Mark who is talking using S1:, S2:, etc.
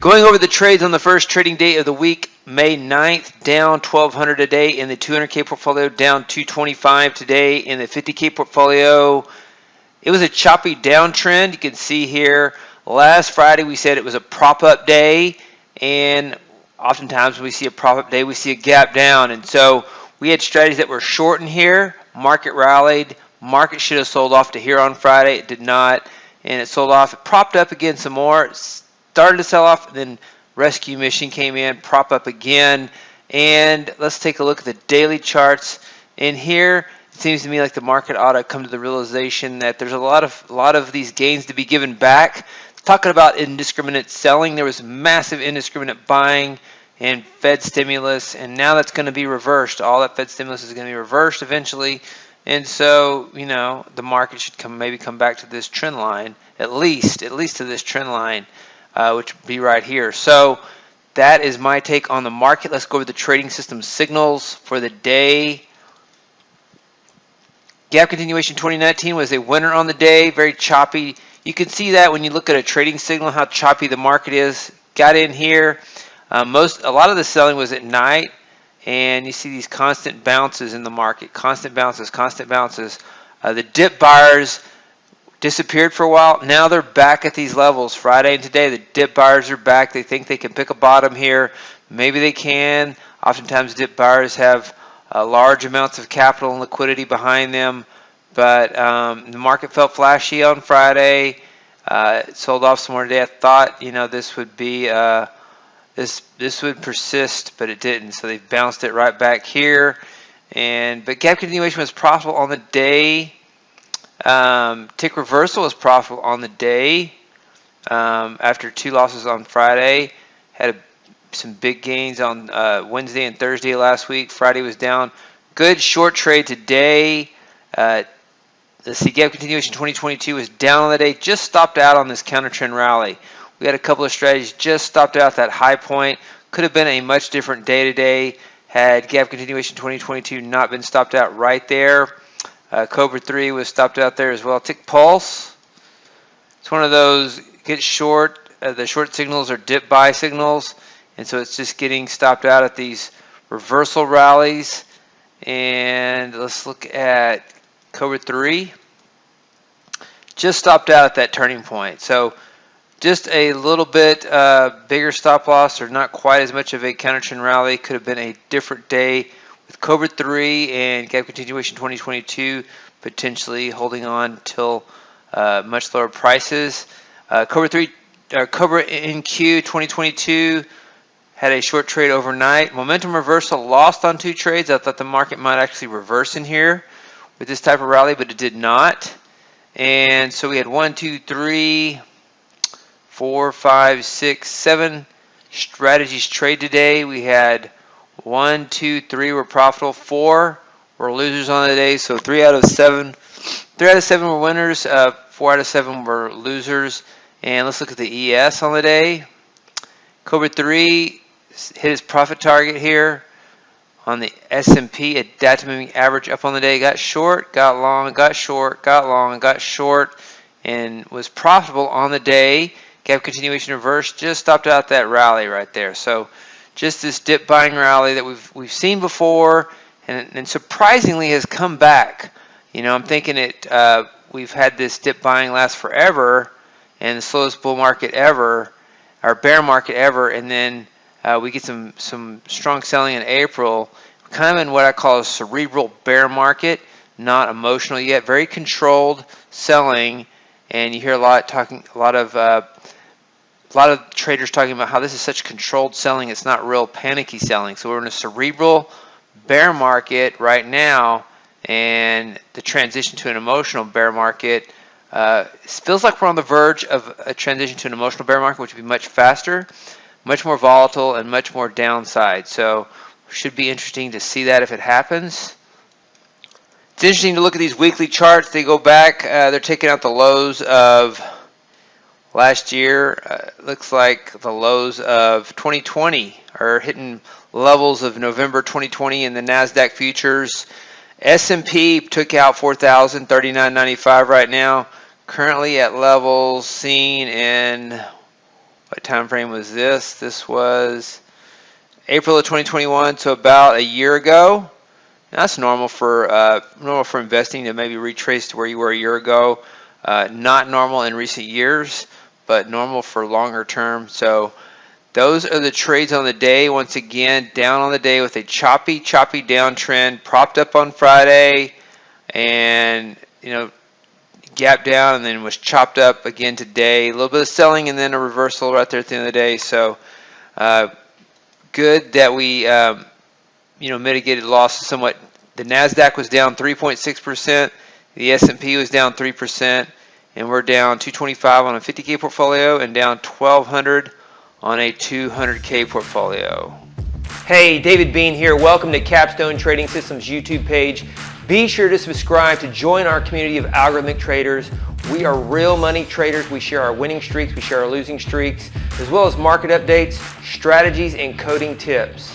S1: Going over the trades on the first trading day of the week, May 9th, down 1,200 a day in the 200K portfolio, down 225 today in the 50K portfolio. It was a choppy downtrend. You can see here, last Friday we said it was a prop-up day, and oftentimes when we see a prop-up day, we see a gap down. And so we had strategies that were short in here. Market rallied. Market should have sold off to here on Friday. It did not, and it sold off. It propped up again some more. Started to sell off, and then rescue mission came in, prop up again. And let's take a look at the daily charts. In here, it seems to me like the market ought to come to the realization that there's a lot of these gains to be given back. Talking about indiscriminate selling, there was massive indiscriminate buying and Fed stimulus, and now that's going to be reversed. All that Fed stimulus is going to be reversed eventually. And so, you know, the market should maybe come back to this trend line, at least to this trend line. Which would be right here. So that is my take on the market. Let's go over the trading system signals for the day. Gap continuation 2019 was a winner on the day, very choppy. You can see that when you look at a trading signal, how choppy the market is. Got in here. A lot of the selling was at night, and you see these constant bounces in the market. Constant bounces, constant bounces. The dip buyers disappeared for a while. Now they're back at these levels. Friday and today, the dip buyers are back. They think they can pick a bottom here. Maybe they can. Oftentimes, dip buyers have large amounts of capital and liquidity behind them. But the market felt flashy on Friday. It sold off some more today. I thought, you know, this would be this would persist, but it didn't. So they bounced it right back here. But gap continuation was profitable on the day. Tick reversal was profitable on the day after two losses on Friday. Had some big gains on Wednesday and Thursday last week. Friday was down. Good short trade today. Let's see, gap continuation 2022 was down on the day. Just stopped out on this counter trend rally. We had a couple of strategies. Just stopped out that high point. Could have been a much different day today had gap continuation 2022 not been stopped out right there. Cobra III was stopped out there as well. Tick pulse. It's one of those get short. The short signals are dip buy signals, and so it's just getting stopped out at these reversal rallies. And let's look at Cobra III. Just stopped out at that turning point. So just a little bit bigger stop loss, or not quite as much of a counter trend rally. Could have been a different day. With Cobra III and gap continuation 2022 potentially holding on till much lower prices. Cobra NQ 2022 had a short trade overnight. Momentum reversal lost on two trades. I thought the market might actually reverse in here with this type of rally, but it did not. And so we had 1, 2, 3, 4, 5, 6, 7 strategies trade today. We had 1, 2, 3 were profitable. 4 were losers on the day. So 3 out of 7 were winners. 4 out of 7 were losers. And let's look at the ES on the day. Cobra III hit his profit target here on the S&P at data moving average up on the day. Got short, got long, got short, got long, got short, and was profitable on the day. Gap continuation reverse, just stopped out that rally right there. So just this dip buying rally that we've seen before, and surprisingly has come back. You know, I'm thinking we've had this dip buying last forever, and the slowest bull market ever, or bear market ever, and then we get some strong selling in April, kind of in what I call a cerebral bear market, not emotional yet, very controlled selling, and you hear a lot of traders talking about how this is such controlled selling. It's not real panicky selling. So we're in a cerebral bear market right now, and the transition to an emotional bear market feels like we're on the verge of a transition to an emotional bear market, which would be much faster, much more volatile, and much more downside. So it should be interesting to see that if it happens. It's interesting to look at these weekly charts. They go back. They're taking out the lows of last year. Looks like the lows of 2020 are hitting levels of November 2020 in the Nasdaq futures. S&P took out 4,039.95 right now. Currently at levels seen in What time frame was this? This was April of 2021, so about a year ago. That's normal for investing to maybe retrace to where you were a year ago. Not normal in recent years, but normal for longer term. So those are the trades on the day. Once again, down on the day with a choppy downtrend, propped up on Friday, and gap down, and then was chopped up again today. A little bit of selling and then a reversal right there at the end of the day. So good that we mitigated losses somewhat. The Nasdaq was down 3.6%. The S&P was down 3%, and we're down 225 on a 50K portfolio and down 1,200 on a 200K portfolio. Hey, David Bean here. Welcome to Capstone Trading Systems YouTube page. Be sure to subscribe to join our community of algorithmic traders. We are real money traders. We share our winning streaks, we share our losing streaks, as well as market updates, strategies, and coding tips.